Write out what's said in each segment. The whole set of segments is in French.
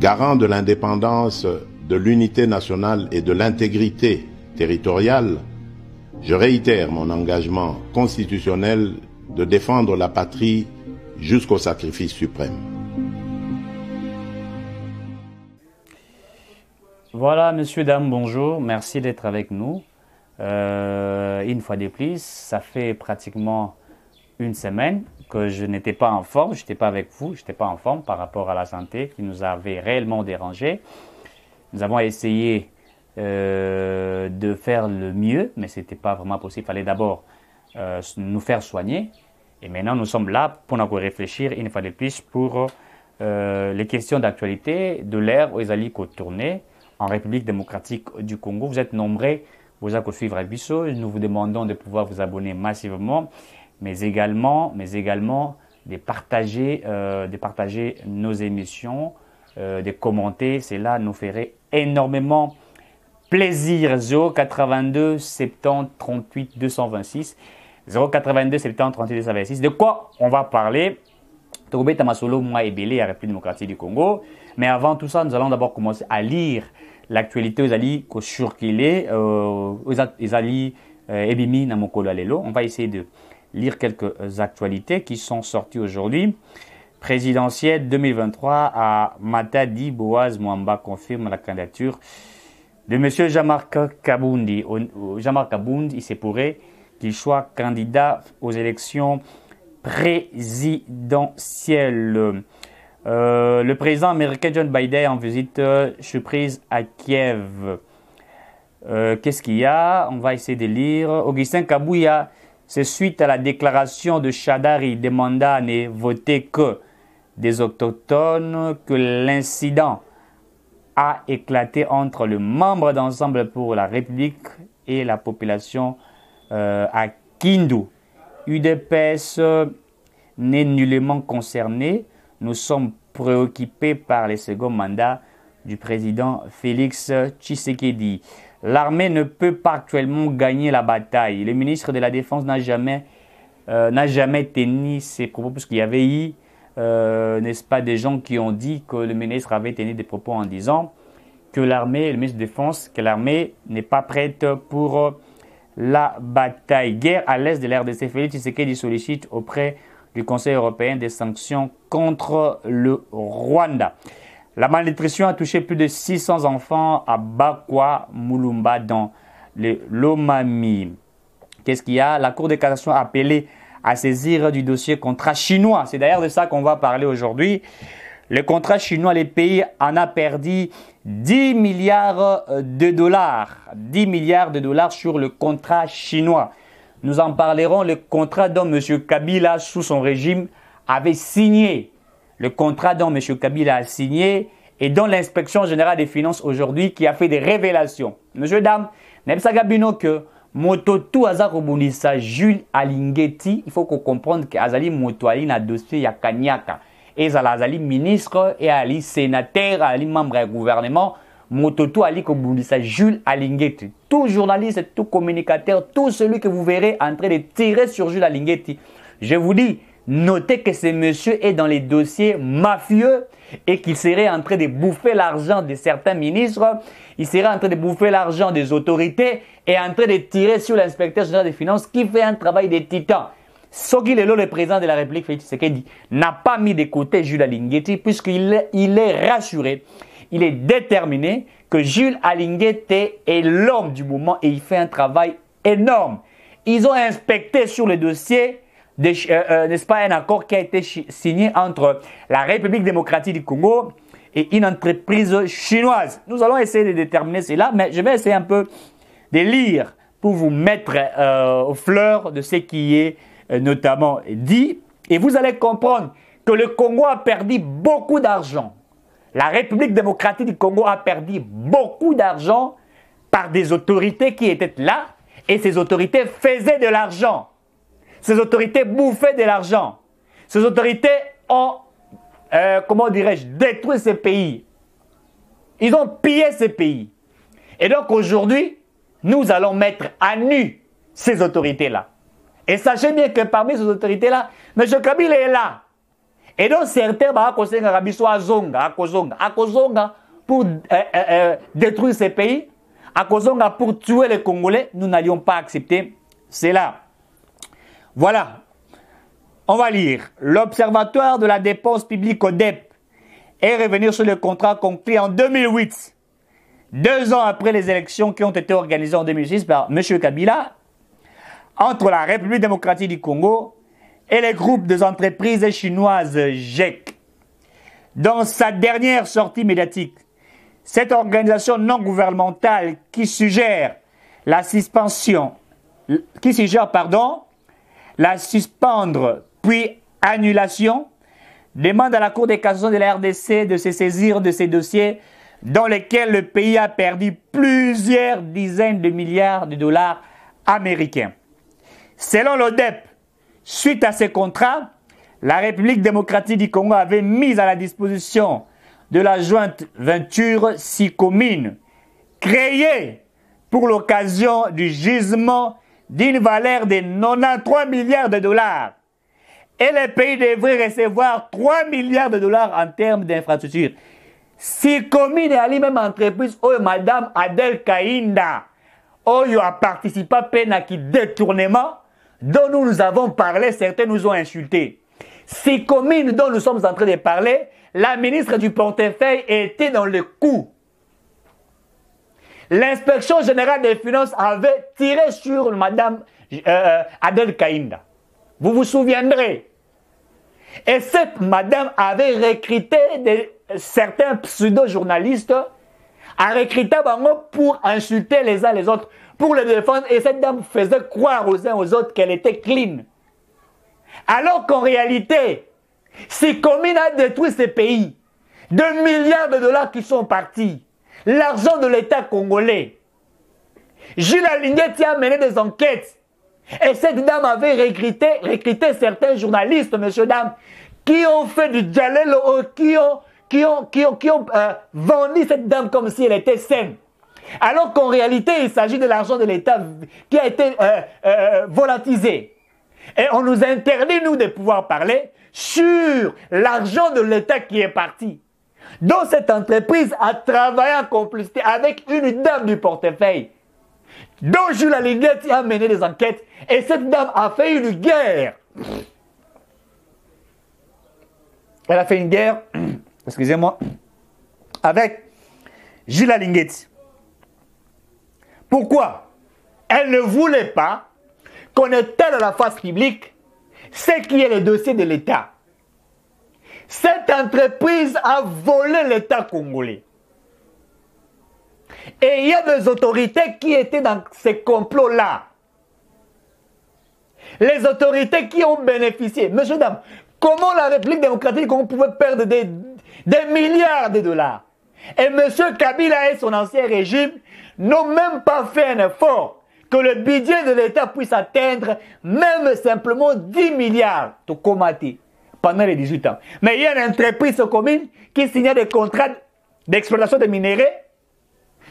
Garant de l'indépendance, de l'unité nationale et de l'intégrité territoriale, je réitère mon engagement constitutionnel de défendre la patrie jusqu'au sacrifice suprême. Voilà, messieurs, dames, bonjour. Merci d'être avec nous. Une fois de plus, ça fait pratiquement une semaine que je n'étais pas en forme, je n'étais pas avec vous, je n'étais pas en forme par rapport à la santé qui nous avait réellement dérangé. Nous avons essayé de faire le mieux, mais ce n'était pas vraiment possible. Il fallait d'abord nous faire soigner. Et maintenant, nous sommes là pour nous réfléchir une fois de plus pour les questions d'actualité de l'ère où ils allaient tourner en République démocratique du Congo. Vous êtes nombreux, vous allez suivre Abisso. Nous vous demandons de pouvoir vous abonner massivement, mais également de partager nos émissions, de commenter. Cela nous ferait énormément plaisir. 082 70 38 226. 082 70 38 226. De quoi on va parler? Togobé Tamasolo, moi et Bélé, la République démocratique du Congo. Mais avant tout ça, nous allons d'abord commencer à lire l'actualité aux alliés qu'on surquilé, aux alliés Ebimi Namokolo Alelo. On va essayer de lire quelques actualités qui sont sorties aujourd'hui. Présidentielle 2023 à Matadi, Boaz Mwamba confirme la candidature de M. Jean-Marc Kabundi. Jean-Marc Kabundi, il se pourrait qu'il soit candidat aux élections présidentielles. Le président américain John Biden en visite surprise à Kiev. Qu'est-ce qu'il y a? On va essayer de lire. Augustin Kabouya, c'est suite à la déclaration de Chadari demandant à ne voter que des autochtones que l'incident a éclaté entre le membre d'Ensemble pour la République et la population à Kindu. UDPS n'est nullement concerné. Nous sommes préoccupés par les seconds mandats du président Félix Tshisekedi. L'armée ne peut pas actuellement gagner la bataille. Le ministre de la Défense n'a jamais tenu ses propos, parce qu'il y avait eu, n'est-ce pas, des gens qui ont dit que le ministre avait tenu des propos en disant que l'armée, le ministre de la Défense, que l'armée n'est pas prête pour la bataille. Guerre à l'est de l'RDC. Félix Tshisekedi sollicite auprès du Conseil européen des sanctions contre le Rwanda. La malnutrition a touché plus de 600 enfants à Bakwa, Mulumba, dans le Lomami. Qu'est-ce qu'il y a? La Cour de cassation a appelé à saisir du dossier contrat chinois. C'est d'ailleurs de ça qu'on va parler aujourd'hui. Le contrat chinois, les pays en a perdu 10 milliards de dollars. 10 milliards de dollars sur le contrat chinois. Nous en parlerons, le contrat dont M. Kabila, sous son régime, avait signé. Le contrat dont M. Kabila a signé et dont l'inspection générale des finances aujourd'hui qui a fait des révélations. Monsieur, dame, Nebsaga Bino que Mototu Azarobunisa Jules Alingeti, il faut qu'on comprenne qu'Azali Motoali na dossier ya Kanyaka. Et Azali ministre et Ali sénateur, Ali membre du gouvernement. Mototu Ali Kobundisa Jules Alingeti. Tout journaliste, tout communicateur, tout celui que vous verrez en train de tirer sur Jules Alingeti. Je vous dis, notez que ce monsieur est dans les dossiers mafieux et qu'il serait en train de bouffer l'argent de certains ministres. Il serait en train de bouffer l'argent des autorités et en train de tirer sur l'inspecteur général des finances qui fait un travail de titan. Soki Lelo, le président de la République, Félix Tshisekedi, n'a pas mis de côté Jules Alingeti puisqu'il est rassuré. Il est déterminé que Jules Alingeti est l'homme du moment et il fait un travail énorme. Ils ont inspecté sur le dossier, n'est-ce pas, un accord qui a été signé entre la République démocratique du Congo et une entreprise chinoise. Nous allons essayer de déterminer cela, mais je vais essayer un peu de lire pour vous mettre aux fleurs de ce qui est notamment dit. Et vous allez comprendre que le Congo a perdu beaucoup d'argent. La République démocratique du Congo a perdu beaucoup d'argent par des autorités qui étaient là et ces autorités faisaient de l'argent. Ces autorités bouffaient de l'argent. Ces autorités ont, comment dirais-je, détruit ces pays. Ils ont pillé ces pays. Et donc aujourd'hui, nous allons mettre à nu ces autorités-là. Et sachez bien que parmi ces autorités-là, M. Kabila est là. Et donc certains akozonga pour détruire ces pays, akozonga pour tuer les Congolais. Nous n'allions pas accepter cela. Voilà. On va lire. L'Observatoire de la dépense publique ODEP est revenu sur le contrat conclu en 2008, 2 ans après les élections qui ont été organisées en 2006 par M. Kabila, entre la République démocratique du Congo et les groupes des entreprises chinoises GEC. Dans sa dernière sortie médiatique, cette organisation non gouvernementale qui suggère la suspendre puis annulation, demande à la Cour des cassations de la RDC de se saisir de ces dossiers dans lesquels le pays a perdu plusieurs dizaines de milliards de dollars américains. Selon l'ODEP, suite à ces contrats, la République démocratique du Congo avait mis à la disposition de la jointe venture Sicomine, créée pour l'occasion du gisement d'une valeur de 93 milliards de dollars. Et le pays devrait recevoir 3 milliards de dollars en termes d'infrastructures. Sicomine est la même entreprise où Mme Adel Kainda a participé à peine qui détournement dont nous avons parlé, certains nous ont insultés. Sicomine dont nous sommes en train de parler, la ministre du portefeuille était dans le coup. L'inspection générale des finances avait tiré sur Mme Adel Kainda. Vous vous souviendrez. Et cette madame avait recruté certains pseudo-journalistes, a recruté pour insulter les uns les autres, pour les défendre. Et cette dame faisait croire aux uns aux autres qu'elle était clean. Alors qu'en réalité, Sicomine a détruit ces pays. 2 milliards de dollars qui sont partis. L'argent de l'État congolais. Jules Alinguetti a mené des enquêtes. Et cette dame avait recruté certains journalistes, messieurs, dames, qui ont fait du djalel, qui ont vendu cette dame comme si elle était saine. Alors qu'en réalité, il s'agit de l'argent de l'État qui a été volatilisé. Et on nous interdit, nous, de pouvoir parler sur l'argent de l'État qui est parti. Donc cette entreprise a travaillé en complicité avec une dame du portefeuille, dont Jules Alinguetti a mené des enquêtes, et cette dame a fait une guerre. Elle a fait une guerre, excusez-moi, avec Jules Alinguetti. Pourquoi? Elle ne voulait pas qu'on étale à la face publique ce qui est le dossier de l'État. Cette entreprise a volé l'État congolais. Et il y a des autorités qui étaient dans ces complots-là. Les autorités qui ont bénéficié. Monsieur, dame, comment la République démocratique pouvait perdre des milliards de dollars? Et monsieur Kabila et son ancien régime n'ont même pas fait un effort que le budget de l'État puisse atteindre même simplement 10 milliards de comaté pendant les 18 ans. Mais il y a une entreprise commune qui signait des contrats d'exploitation de minéraux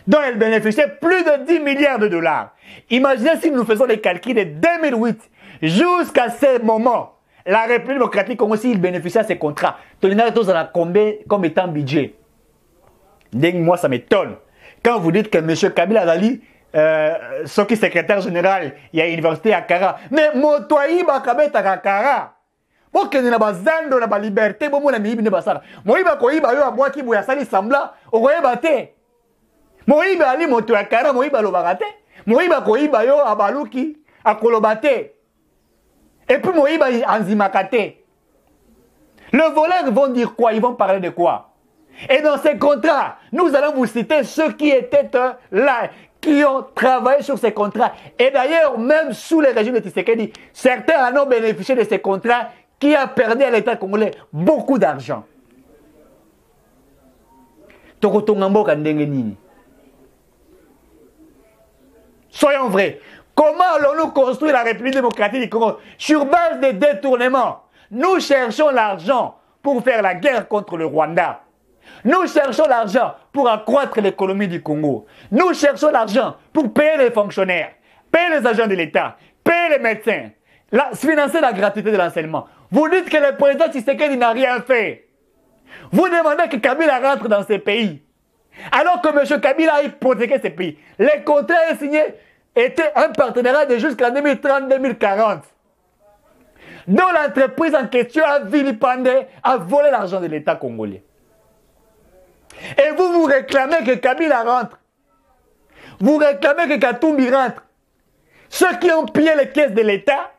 dont elle bénéficiait plus de 10 milliards de dollars. Imaginez si nous faisons les calculs de 2008 jusqu'à ce moment, la République démocratique Congo, s'il bénéficiait de ces contrats, tu as combien comme étant budget? Moi, ça m'étonne. Quand vous dites que M. Kabila Zali, ce qui est secrétaire général, il y a une université à Kara, mais Motoaïba Kabeta à Kara. Pour que nous ayons la liberté, nous avons la liberté. Nous avons la liberté. Moïba ali moto ya kara moïba lobakate moïba koïba yo abaluki akolobate et puis moïba anzimakate. Le voleur vont dire quoi? Ils vont parler de quoi? Et dans ces contrats, nous allons vous citer ceux qui étaient là, qui ont travaillé sur ces contrats. Et d'ailleurs, même sous les régimes de Tshisekedi, certains en ont bénéficié de ces contrats qui a perdu à l'État congolais beaucoup d'argent. Tokotongambo kandenge nini? Soyons vrais. Comment allons-nous construire la République démocratique du Congo? Sur base de détournements. Nous cherchons l'argent pour faire la guerre contre le Rwanda. Nous cherchons l'argent pour accroître l'économie du Congo. Nous cherchons l'argent pour payer les fonctionnaires, payer les agents de l'État, payer les médecins, financer la gratuité de l'enseignement. Vous dites que le président Tshisekedi n'a rien fait. Vous demandez que Kabila rentre dans ces pays. Alors que M. Kabila a hypothéqué ces pays. Les contrats signés étaient un partenariat de jusqu'en 2030-2040. dont l'entreprise en question a vilipendé, a volé l'argent de l'État congolais. Et vous, vous réclamez que Kabila rentre. Vous réclamez que Katumbi rentre. Ceux qui ont pillé les caisses de l'État,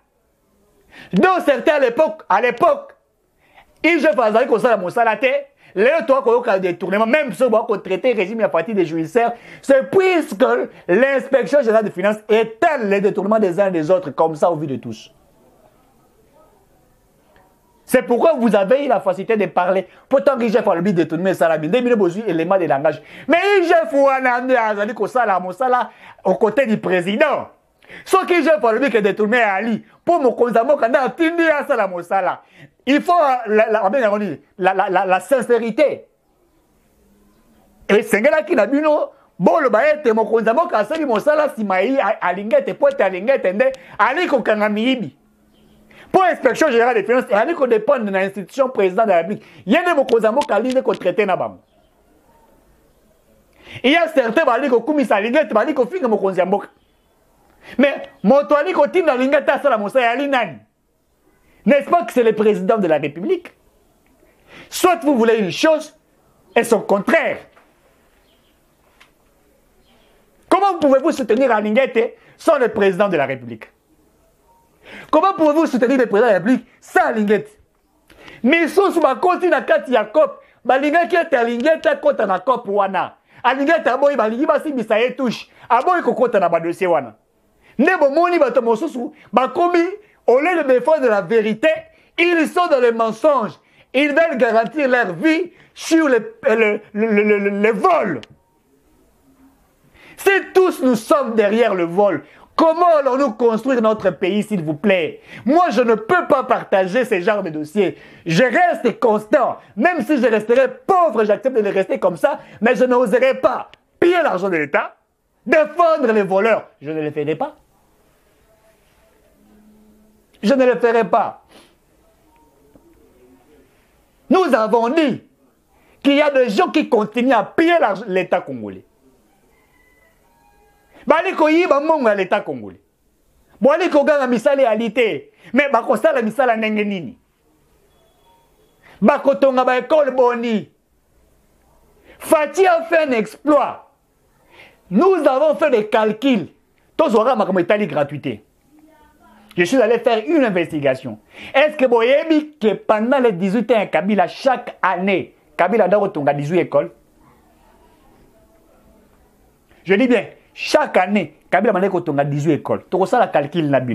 dont certains à l'époque, ils ont fait comme ça la Moussalate, les toi qui ont détournement, même ceux qui ont traité le régime à partir des jouisseurs, c'est puisque l'inspection générale des finances étale les détournements des uns des autres, comme ça au vu de tous. C'est pourquoi vous avez eu la facilité de parler. Pourtant, IGF a le but de détourner ça, il y a des éléments de langage. Mais IGF a au côté du président. Ce qui j'ai pas le but de détourner Ali, pour me conserver quand on a il faut la sincérité. Et c'est là qui n'a vu non. Bon, le bail est mon conserver quand c'est mon sala si maï à l'ingette pour être à l'ingette Ali ko kangamibi. Pour l'inspection générale des finances, Ali ko dépend de l'institution président de la République. Il y a des mots conserver quand l'ingette ko traité na bam. Il y a certains bali ko kumisa l'ingette bali ko finga mon conserver. Mais Motoali continue dans l'ingata à la Moussa Nani. N'est-ce pas que c'est le président de la République? Soit vous voulez une chose et son contraire. Comment pouvez-vous soutenir Alingete sans le président de la République? Comment pouvez-vous soutenir le président de la République sans Alingete? Mais si vous continuez à Kati Yacob, Balingete est Alingete contre la COP Wana. Alingete a boy Balingi Basi Bisaye touche. A boy contre la dossier Wana. Au lieu de défendre la vérité, ils sont dans le mensonge. Ils veulent garantir leur vie sur le vol. Si tous nous sommes derrière le vol, comment allons-nous construire notre pays, s'il vous plaît? Moi, je ne peux pas partager ce genre de dossier. Je reste constant. Même si je resterai pauvre, j'accepte de rester comme ça, mais je n'oserai pas piller l'argent de l'État, défendre les voleurs. Je ne le ferai pas. Je ne le ferai pas. Nous avons dit qu'il y a des gens qui continuent à piller l'État congolais. Baliko yiba monga l'État congolais. Baliko ganga misala alité. Mais bakosala misala ndenge nini? Bakotonga ba école boni. Fati a fait un exploit. Nous avons fait des calculs. Tous aura ma comme gratuité. Je suis allé faire une investigation. Est-ce que vous voyez que pendant les 18 ans, Kabila, chaque année, Kabila doit retourner à 18 écoles? Je dis bien, chaque année, Kabila doit retourner à 18 écoles. Tout ça, la calcul n'a pas.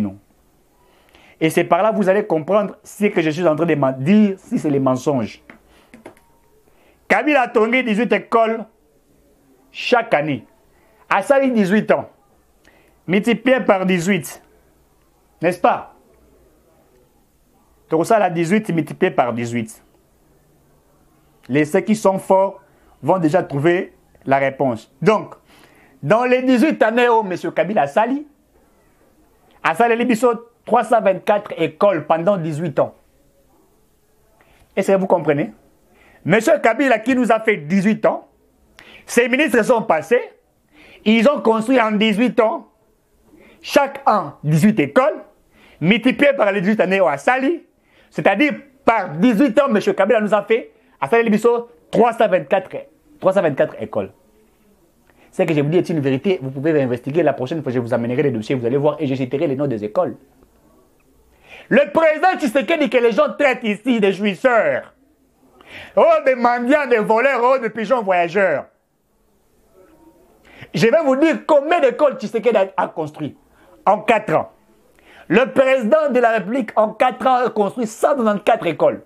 Et c'est par là que vous allez comprendre ce que je suis en train de dire, si c'est les mensonges. Kabila a tourné 18 écoles chaque année. À ça, 18 ans. Multiplié par 18. N'est-ce pas? Donc ça, la 18 multiplié par 18. Ceux qui sont forts vont déjà trouver la réponse. Donc, dans les 18 années où M. Kabila a sali 324 écoles pendant 18 ans. Est-ce que vous comprenez? M. Kabila qui nous a fait 18 ans, ses ministres sont passés, ils ont construit en 18 ans, chaque an, 18 écoles, multiplié par les 18 années à Sali, c'est-à-dire par 18 ans, M. Kabila nous a fait, à Sali Libiso, 324 écoles. Ce que je vous dis est une vérité, vous pouvez investiguer la prochaine fois, je vous amènerai les dossiers, vous allez voir, et je citerai les noms des écoles. Le président Tshisekedi dit que les gens traitent ici des jouisseurs, des mendiants, des voleurs, des pigeons voyageurs. Je vais vous dire combien d'écoles Tshisekedi a construit en 4 ans. Le président de la République, en 4 ans, a construit 194 écoles.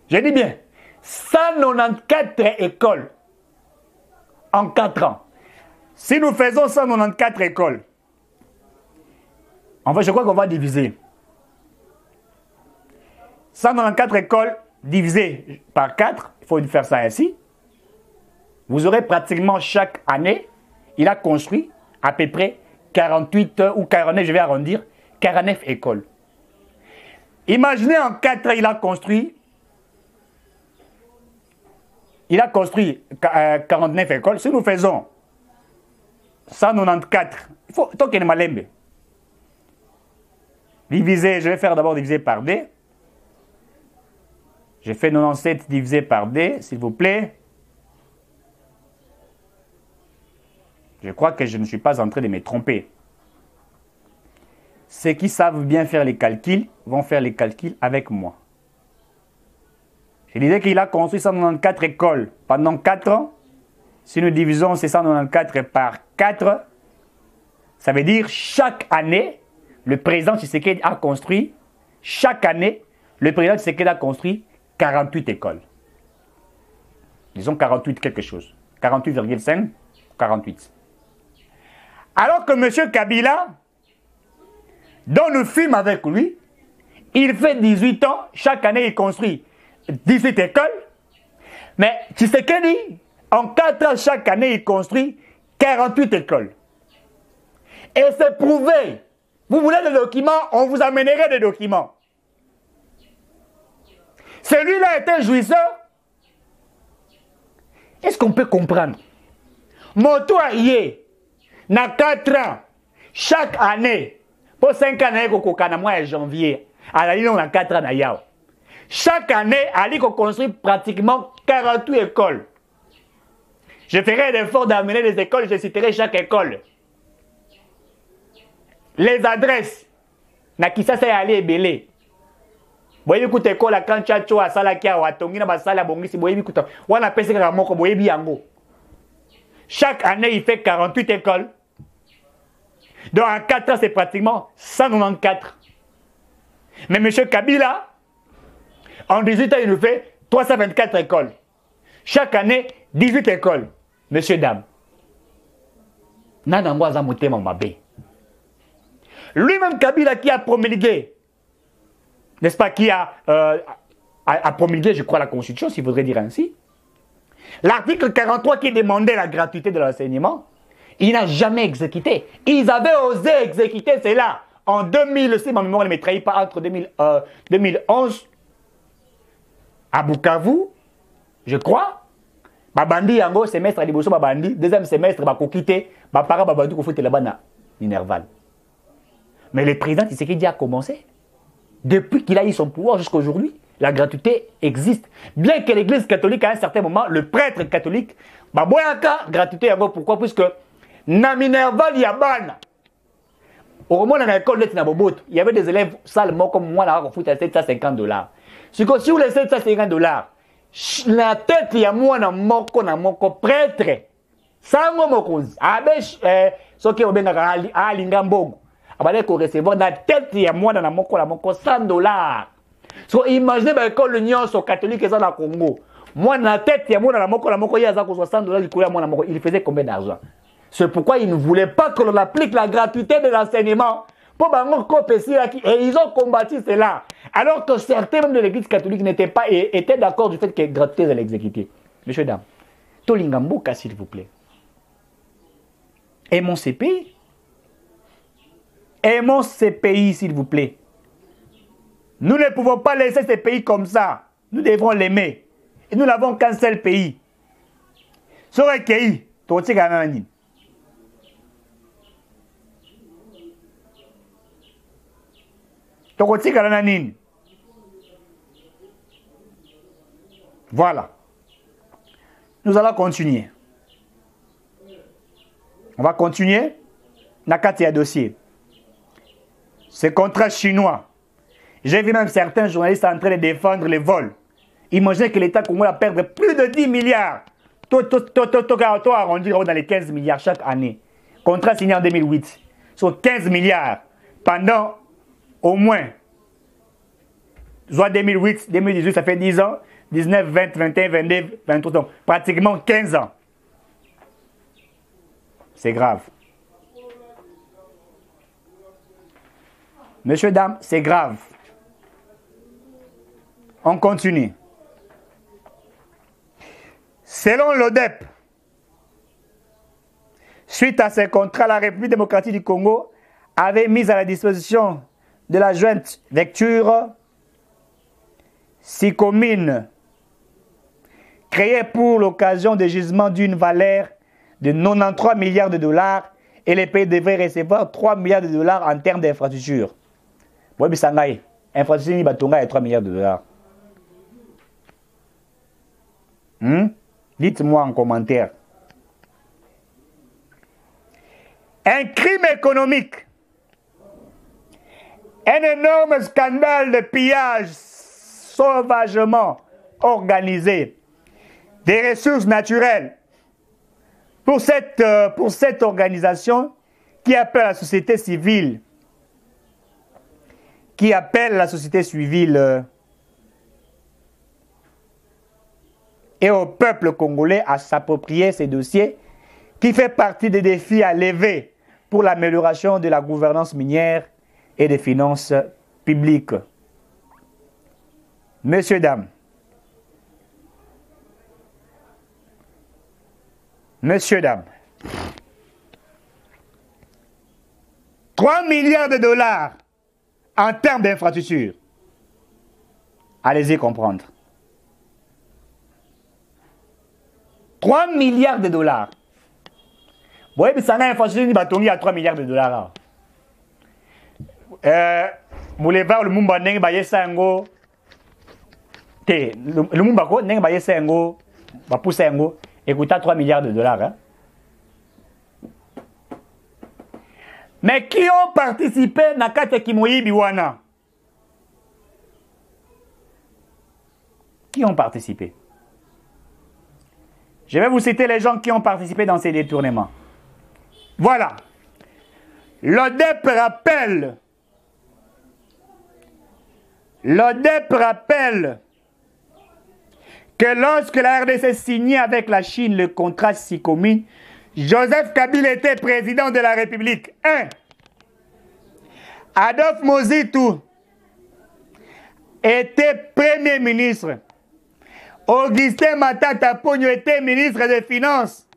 Je dis bien, 194 écoles en 4 ans. Si nous faisons 194 écoles, en fait, je crois qu'on va diviser. 194 écoles divisées par 4, il faut faire ça ainsi. Vous aurez pratiquement chaque année, il a construit à peu près 48 ou 49, je vais arrondir, 49 écoles. Imaginez en 4 ans, il a construit 49 écoles. Si nous faisons 194, il faut qu'il y ait une malembe. Divisé, je vais faire d'abord diviser par D. Je fais 97 divisé par D, s'il vous plaît. Je crois que je ne suis pas en train de me tromper. Ceux qui savent bien faire les calculs vont faire les calculs avec moi. Je disais qu'il a construit 194 écoles pendant 4 ans. Si nous divisons ces 194 par 4, ça veut dire chaque année, le président Tshisekedi a construit, chaque année, le président Tshisekedi a construit 48 écoles. Disons 48 quelque chose. 48,5, 48. Alors que M. Kabila, dont nous fûmes avec lui, il fait 18 ans, chaque année il construit 18 écoles, mais Tshisekedi, en 4 ans, chaque année il construit 48 écoles. Et c'est prouvé. Vous voulez des documents, on vous amènerait des documents. Celui-là est un jouisseur. Est-ce qu'on peut comprendre? Moto Aïe, na 4 ans, chaque année, pour 5 années, au mois de janvier, à la ligne, on a 4 ans à chaque année, Ali construit pratiquement 48 écoles. Je ferai l'effort d'amener les écoles, je citerai chaque école. Les adresses, na Kisasa et Ali et Belé. Boye écoute école à Kanchacho à Salakia ou à Tongina Basala Bongisi boye écoute on a pensé que Ramoko boye biango. Chaque année il fait 48 écoles. Donc en 4 ans c'est pratiquement 194. Mais M. Kabila en 18 ans il nous fait 324 écoles. Chaque année 18 écoles. Monsieur dame. Nana mwaza motema mabe. Lui-même Kabila qui a promulgué, n'est-ce pas, qui a promulgué, je crois, la Constitution, s'il faudrait dire ainsi. L'article 43 qui demandait la gratuité de l'enseignement, il n'a jamais exécuté. Ils avaient osé exécuter cela en 2000, si ma mémoire ne me trahit pas, entre 2011, à Bukavu, je crois. Babandi yango semestre à Liboso Babandi, deuxième semestre, Bakokite, Bapara Babandi Kofote là-bas na Minerval. Mais le président Tshisekedi a commencé. Depuis qu'il a eu son pouvoir jusqu'à aujourd'hui, la gratuité existe. Bien que l'église catholique, à un certain moment, le prêtre catholique, Baboyaka, gratuité, pourquoi? Puisque, na Minerval, il y a ban. Au moment dans l'école de Tinabobot, il y avait des élèves salement comme moi, là, on fout à $750. Si vous les $750, la tête, il y a moi, na moko, prêtre. Sango mokozi. Abesh, ce qui est au Benga, à Lingambogo. Abale ko recevoir na tête ya mwana na moko $100. So imaginez ba école l'union so catholique ça na Congo. Moi na tête ya mwana na moko ya za ko $60 likolo ya mwana moko, il faisait combien d'argent? C'est pourquoi ils ne voulaient pas que l'on applique la gratuité de l'enseignement. Pour bango kopesi et ils ont combattu cela. Alors que certains membres de l'église catholique n'étaient pas étaient d'accord du fait que la gratuité allait exécuter. Messieurs dames, Tolingamboka s'il vous plaît. Aimons ces pays. Aimons ces pays, s'il vous plaît. Nous ne pouvons pas laisser ces pays comme ça. Nous devons l'aimer. Et nous n'avons qu'un seul pays. Sur pays, voilà. Nous allons continuer. On va continuer. Nakati a dossier. Ce contrat chinois. J'ai vu même certains journalistes en train de défendre les vols. Imaginez que l'État congolais va perdre plus de 10 milliards. Toi, arrondi dans les 15 milliards chaque année. Contrat signé en 2008. Sur 15 milliards. Pendant au moins, soit 2008, 2018, ça fait 10 ans. 19, 20, 21, 22, 23 ans. Pratiquement 15 ans. C'est grave. Messieurs, dames, c'est grave. On continue. Selon l'ODEP, suite à ces contrats, la République démocratique du Congo avait mis à la disposition de la jointe vecture Sicomine, créée pour l'occasion de gisements d'une valeur de 93 milliards de dollars, et les pays devraient recevoir 3 milliards de dollars en termes d'infrastructure. Oui, mais infrastructure, il 3 milliards de dollars. Dites-moi en commentaire. Un crime économique. Un énorme scandale de pillage sauvagement organisé des ressources naturelles pour cette organisation qui appelle la société civile, et au peuple congolais à s'approprier ces dossiers qui fait partie des défis à lever pour l'amélioration de la gouvernance minière et des finances publiques. Messieurs, dames, 3 milliards de dollars en termes d'infrastructure. Allez-y comprendre. 3 milliards de dollars. Vous voyez, ça n'a infrastructure, il y a 3 milliards de dollars. Boulevard le Mumba Neng Baye Sango. Le Mumba Neng Baye Sango. Bapou Sango. Écoutez, 3 milliards de dollars. Hein? Mais qui ont participé à Nakate Kimoyi Biwana? Qui ont participé? Je vais vous citer les gens qui ont participé dans ces détournements. Voilà. L'ODEP rappelle que lorsque la RDC signait avec la Chine le contrat Sicomine, Joseph Kabila était président de la République. 1. Adolphe Mozitu était Premier ministre. Augustin Matata Pogno était ministre des Finances.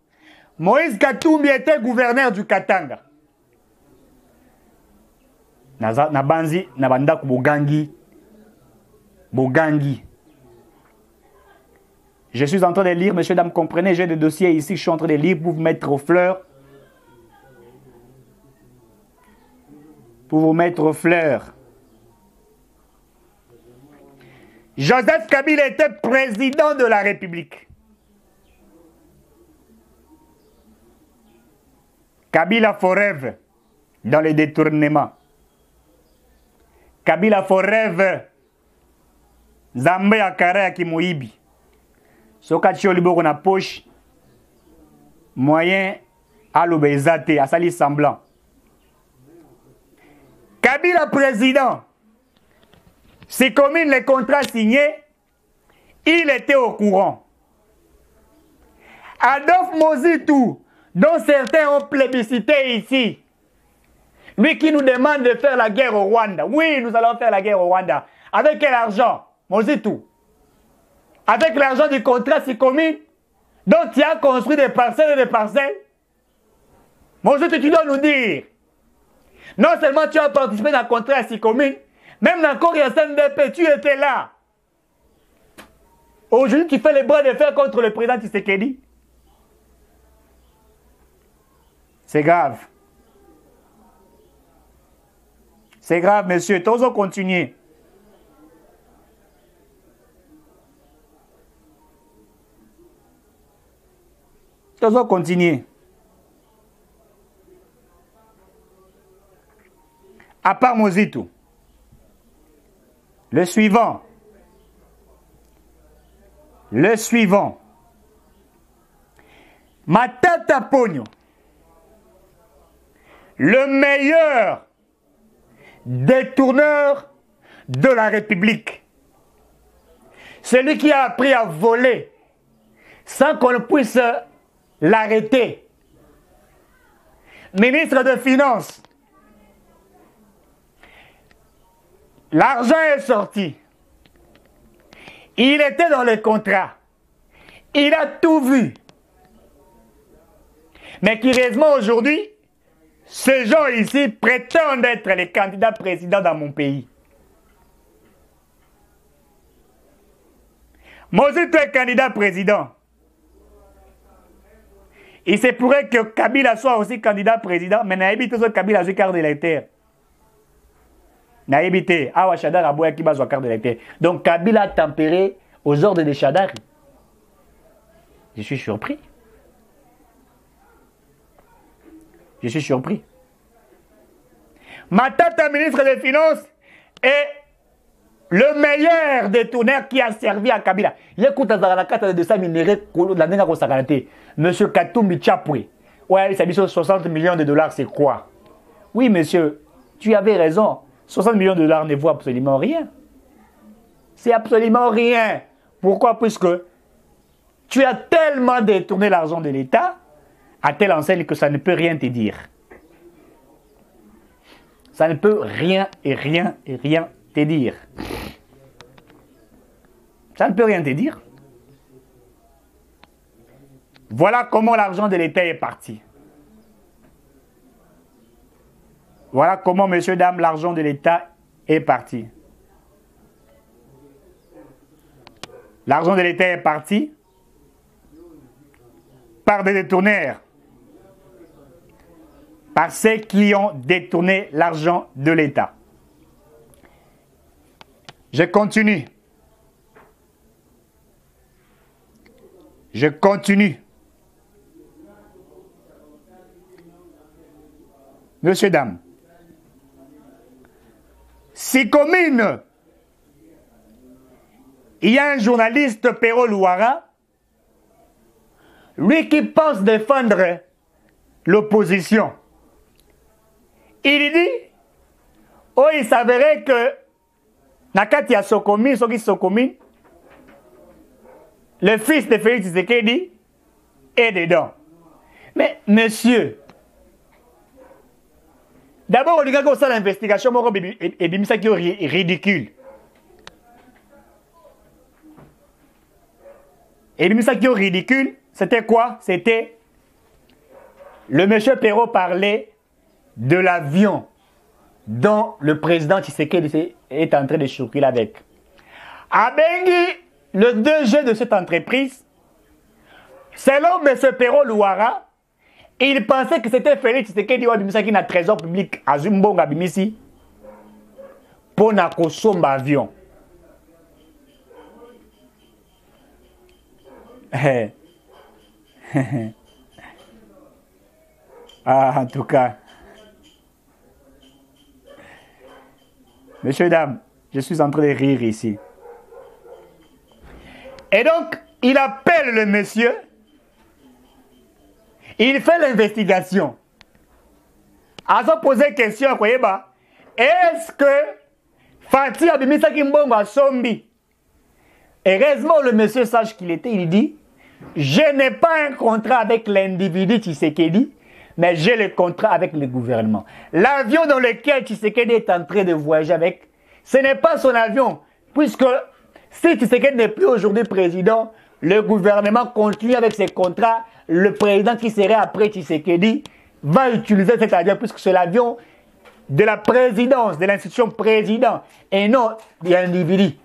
Moïse Katumbi était gouverneur du Katanga. Nabanzi, Nabandak Bogangi. Je suis en train de lire, messieurs, dames, comprenez, j'ai des dossiers ici, je suis en train de lire pour vous mettre aux fleurs. Joseph Kabila était président de la République. Kabila forever dans les détournements. Kabila forever. Zambé Akara Kimoibi. Sokachi Oliboko na poche. Moyen à l'obésité, à sali semblant. Kabila président. C'est comme les contrats signés, il était au courant. Adolphe Mozitu, dont certains ont plébiscité ici, lui qui nous demande de faire la guerre au Rwanda. Oui, nous allons faire la guerre au Rwanda. Avec quel argent? Mozitu. Avec l'argent du contrat Sicomine, dont tu as construit des parcelles et des parcelles. Mozitu, tu dois nous dire. Non seulement tu as participé dans le contrat Sicomine, même dans le Corée SNDP, tu étais là. Aujourd'hui, tu fais les bras de fer contre le président Tshisekedi. C'est grave. C'est grave, monsieur. Tous on continue. Tous on continue. À part Mozitu. Le suivant. Matata Pogno. Le meilleur détourneur de la République. Celui qui a appris à voler sans qu'on puisse l'arrêter. Ministre des Finances. L'argent est sorti. Il était dans le contrat. Il a tout vu. Mais curieusement aujourd'hui, ces gens ici prétendent être les candidats présidents dans mon pays. Moi aussi, tu es candidat président. Il se pourrait que Kabila soit aussi candidat président, mais n'a évité ce Kabila soit carte d'électeur. N'a évité. Awa Chadar Abouya qui va soit carte d'électeur. Donc Kabila a tempéré aux ordres de Chadar. Je suis surpris. Je suis surpris. Matata, ministre des Finances, est le meilleur détourneur qui a servi à Kabila. Il écoute la carte de sa minérée, monsieur Katumbi Chapwe. Ouais, il s'est 60 millions de dollars, c'est quoi? Oui, monsieur, tu avais raison. 60 millions de dollars ne vaut absolument rien. C'est absolument rien. Pourquoi? Puisque tu as tellement détourné l'argent de l'État à telle enseigne que ça ne peut rien te dire. Ça ne peut rien te dire. Ça ne peut rien te dire. Voilà comment l'argent de l'État est parti. Voilà comment, messieurs, dames, l'argent de l'État est parti. L'argent de l'État est parti par des détourneurs. Par ceux qui ont détourné l'argent de l'État. Je continue. Je continue. Monsieur, dames, si commune, il y a un journaliste, Pero Louara, lui qui pense défendre l'opposition. Il dit, oh, il s'avérait que Nakati a Sokomi, le fils de Félix Tshisekedi est dedans. Mais, monsieur, d'abord, on regarde ça l'investigation, et bien ça qui est ridicule. Et bien ça qui est ridicule, c'était quoi? C'était le monsieur Perrault parlait de l'avion dont le président Tshisekedi est en train de circuler avec. Abengi, le DG de cette entreprise, selon M. Perrault Louara, il pensait que c'était Félix Tshisekedi qui a trésor public à Zumbonga Bimisi pour un avion. Ah, en tout cas. Messieurs, dames, je suis en train de rire ici. Et donc, il appelle le monsieur. Il fait l'investigation. À se poser question, est-ce que Fatih Abimisa Kimbongo a sombi? Heureusement, le monsieur sache qu'il était, il dit, je n'ai pas un contrat avec l'individu Tshisekedi, mais j'ai le contrat avec le gouvernement. L'avion dans lequel Tshisekedi est en train de voyager avec, ce n'est pas son avion, puisque si Tshisekedi n'est plus aujourd'hui président, le gouvernement continue avec ses contrats. Le président qui serait après Tshisekedi va utiliser cet avion, puisque c'est l'avion de la présidence, de l'institution président, et non de l'individu.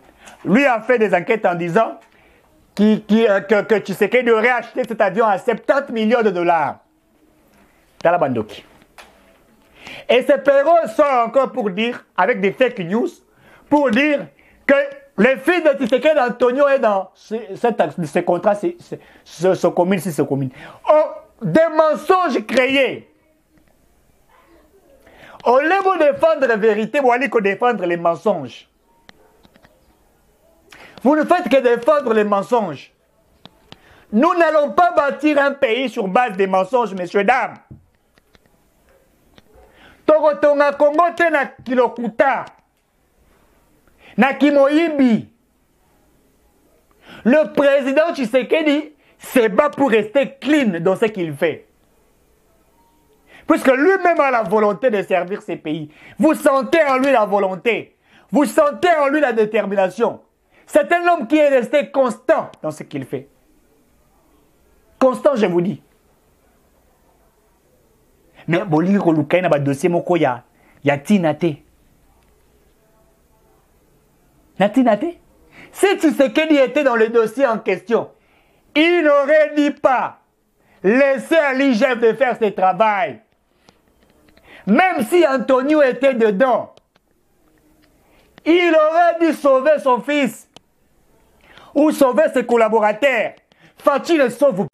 Lui a fait des enquêtes en disant que Tshisekedi aurait acheté cet avion à 70 millions de dollars. Dans la Bandoki. Et ces Perrault sont encore pour dire, avec des fake news, pour dire que le fils de Tshisekedi Antonio est dans ce contrat, ce commune, si ce commune. Oh, des mensonges créés. Au lieu de défendre la vérité, vous allez défendre les mensonges. Vous ne faites que défendre les mensonges. Nous n'allons pas bâtir un pays sur base des mensonges, messieurs, dames. Togotonga Congo te na kilokuta. Na kimoyibi. Le président Tshisekedi se bat pour rester clean dans ce qu'il fait. Puisque lui-même a la volonté de servir ses pays. Vous sentez en lui la volonté. Vous sentez en lui la détermination. C'est un homme qui est resté constant dans ce qu'il fait. Constant, je vous dis. Mais boliro lukai na ba dossier moko ya tinate. Na tinate. Si Tshisekedi était dans le dossier en question, il n'aurait dit pas laisser à l'IGF de faire ce travail. Même si Antonio était dedans, il aurait dû sauver son fils ou sauver ses collaborateurs. Fachi le sauve.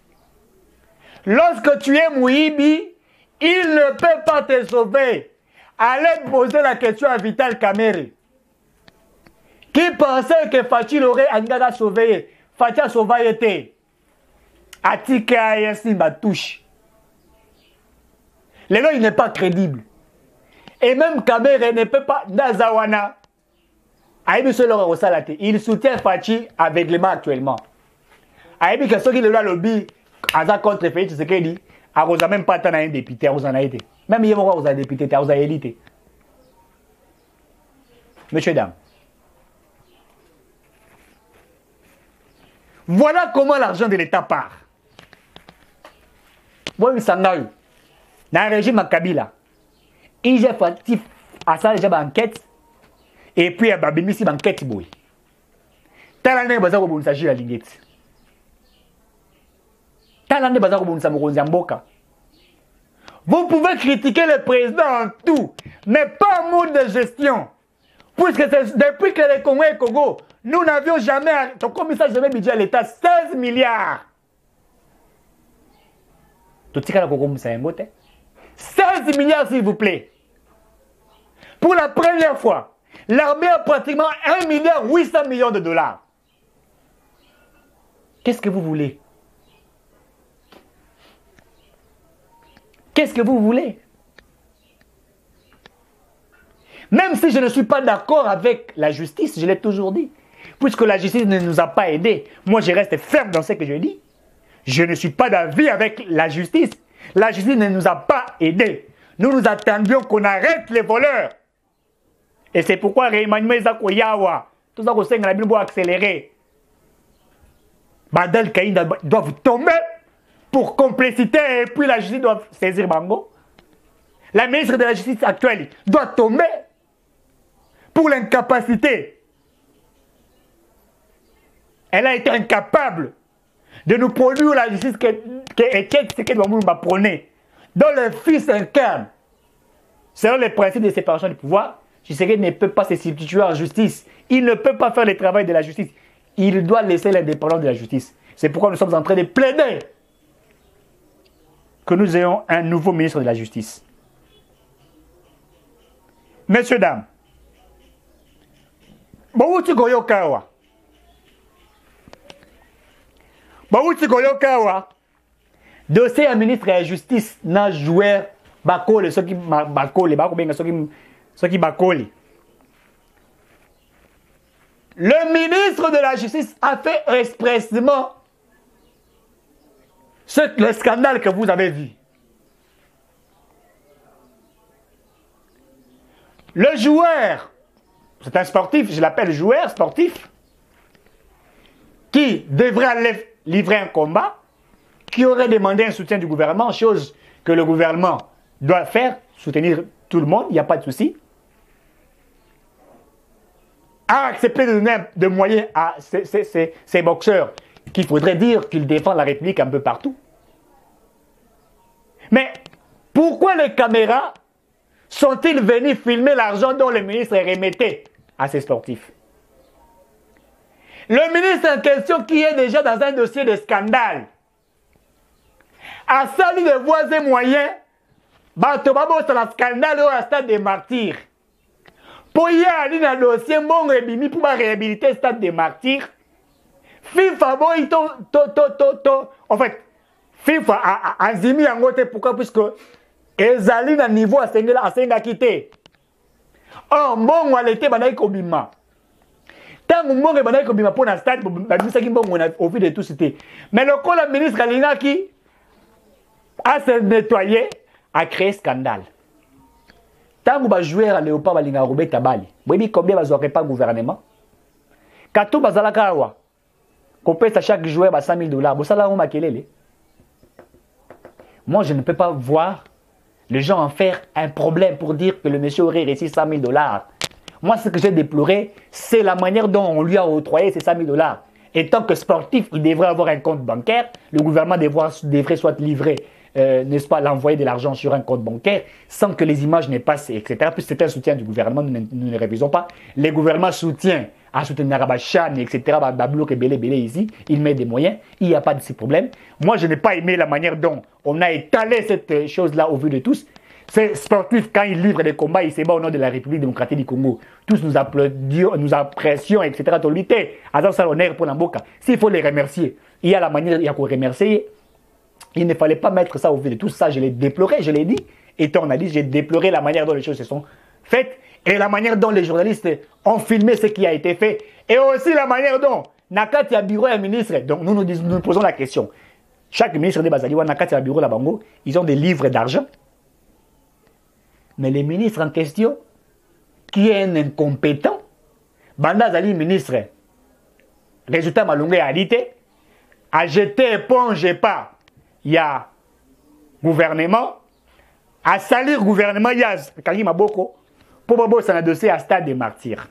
Lorsque tu es Mouibi, il ne peut pas te sauver. Allez poser la question à Vital Kamerhe, qui pensait que Fachi l'aurait sauvé. Fachi a sauvé été. Atika Yassi Batouche. Lélo, il n'est pas crédible. Et même Kamerhe ne peut pas. Nazawana. Il soutient Fachi aveuglément actuellement. Aïbi que ceux qui le lobby, Aza contre Félix Tshisekedi, a même pas tant un député, a été. Même il y a un député, a élité. Messieurs, dames. Voilà comment l'argent de l'État part. Moi, je suis dans le régime à Kabila. Il y a une enquête. Et puis, il y a une enquête. Talande baza ko bonisa jila lingeti. Talande baza ko bonisa mokonzi ya mboka. Vous pouvez critiquer le président en tout, mais pas en mode de gestion. Puisque depuis que les Congo et Congo, nous n'avions jamais, ton commissaire jamais budget à l'État, 16 milliards. Tout ce qu'il y a 16 milliards, s'il vous plaît. Pour la première fois, l'armée a pratiquement 1 milliard 800 millions de dollars. Qu'est-ce que vous voulez? Qu'est-ce que vous voulez? Même si je ne suis pas d'accord avec la justice, je l'ai toujours dit, puisque la justice ne nous a pas aidés, moi je reste ferme dans ce que je dis. Je ne suis pas d'avis avec la justice. La justice ne nous a pas aidés. Nous nous attendions qu'on arrête les voleurs. Et c'est pourquoi Emmanuel Zakoyawa, tout ça qu'on doit accélérer. Badal Kaïda doivent tomber pour complicité et puis la justice doit saisir Bango. La ministre de la Justice actuelle doit tomber pour l'incapacité. Elle a été incapable de nous produire la justice qu'elle doit nous prôner, dont le fils incarne. Selon les principes de séparation du pouvoir, Tshisekedi ne peut pas se substituer en justice. Il ne peut pas faire le travail de la justice. Il doit laisser l'indépendance de la justice. C'est pourquoi nous sommes en train de plaider que nous ayons un nouveau ministre de la Justice. Messieurs, dames, Bawuti Goyokawa. Bawuti Goyokawa. Dossier à ministre de la Justice n'a joué Bakole, ceux qui Bakole, ceux qui Bakole. Le ministre de la Justice a fait expressément le scandale que vous avez vu. Le joueur, c'est un sportif, je l'appelle joueur sportif, qui devrait livrer un combat, qui aurait demandé un soutien du gouvernement, chose que le gouvernement doit faire, soutenir tout le monde, il n'y a pas de souci, a accepté de donner des moyens à ces boxeurs, qu'il faudrait dire qu'ils défendent la République un peu partout. Mais pourquoi les caméras sont-ils venus filmer l'argent dont le ministre remettait à ces sportifs? Le ministre en question, qui est déjà dans un dossier de scandale, a sali de voies et moyens, sur le scandale au stade des martyrs. Pour y aller dans le dossier, mon rebimi pour réhabiliter le stade des martyrs, FIFA, en fait, FIFA a zimi en côté, pourquoi? Puisque ezali na niveau à senga quitté. Or, mon walete banaï kobima. Tant que mon banaï kobima pour un stade, au vu de tout cité. Mais le coup, la ministre Alina qui a se nettoyé, a créé scandale. Tant que les joueurs à Léopard Balinga Roubé Tabali, vous savez combien ils n'auraient pas gouvernement? Quand tout bazalakawa, qu'on paye à chaque joueur $100 000, vous savez où makelele? Moi, je ne peux pas voir les gens en faire un problème pour dire que le monsieur aurait réussi $100 000. Moi, ce que j'ai déploré, c'est la manière dont on lui a octroyé ces 100 000 $. Et tant que sportif, il devrait avoir un compte bancaire. Le gouvernement devrait soit livrer, n'est-ce pas, l'envoyer de l'argent sur un compte bancaire sans que les images ne passent, etc. Puis c'est un soutien du gouvernement, nous ne révisons pas. Les gouvernements soutiennent à soutenir Rabachan, etc. Bablouk et Belé ici, il met des moyens, il n'y a pas de ces problèmes. Moi, je n'ai pas aimé la manière dont on a étalé cette chose-là au vu de tous. Ces sportifs, quand ils livrent des combats, ils se battent au nom de la République démocratique du Congo. Tous nous applaudissons, nous apprécions, etc. Tolité, Azam Saloner pour l'Amboka. S'il faut les remercier, il y a la manière, il y a qu'on remercier. Il ne fallait pas mettre ça au vu de tout ça. Je l'ai déploré, je l'ai dit. Étant analyste, j'ai déploré la manière dont les choses se sont faites et la manière dont les journalistes ont filmé ce qui a été fait. Et aussi la manière dont Nakati a bureau et ministre. Donc nous posons la question. Chaque ministre de Bazaliwa, Nakati a bureau la Bango, ils ont des livres d'argent. Mais les ministres en question, qui est un incompétent, Banda Zali ministre, résultat Malongé a dit, a jeté éponge et pas, il y a gouvernement, à salir gouvernement, il y a Kagi Maboko, pour Bobo, c'est un dossier à stade de martyrs.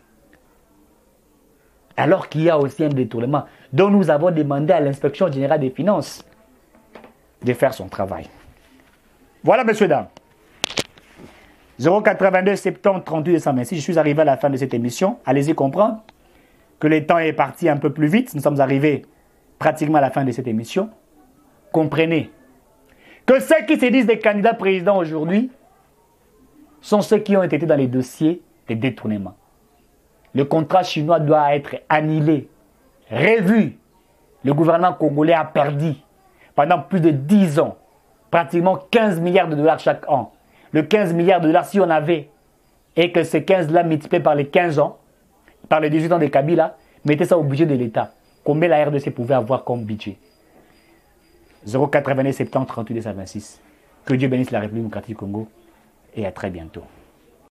Alors qu'il y a aussi un détournement, dont nous avons demandé à l'inspection générale des finances de faire son travail. Voilà, messieurs, dames. 082 70 38 226. Je suis arrivé à la fin de cette émission. Allez-y comprendre que le temps est parti un peu plus vite. Nous sommes arrivés pratiquement à la fin de cette émission. Comprenez que ceux qui se disent des candidats présidents aujourd'hui sont ceux qui ont été dans les dossiers de détournement. Le contrat chinois doit être annulé, revu. Le gouvernement congolais a perdu pendant plus de 10 ans, pratiquement 15 milliards de dollars chaque an. Le 15 milliards de dollars, si on avait, et que ces 15-là multipliés par les 15 ans, par les 18 ans de Kabila, mettez ça au budget de l'État. Combien la RDC pouvait avoir comme budget? 0,89 70 38 226. Que Dieu bénisse la République démocratique du Congo et à très bientôt.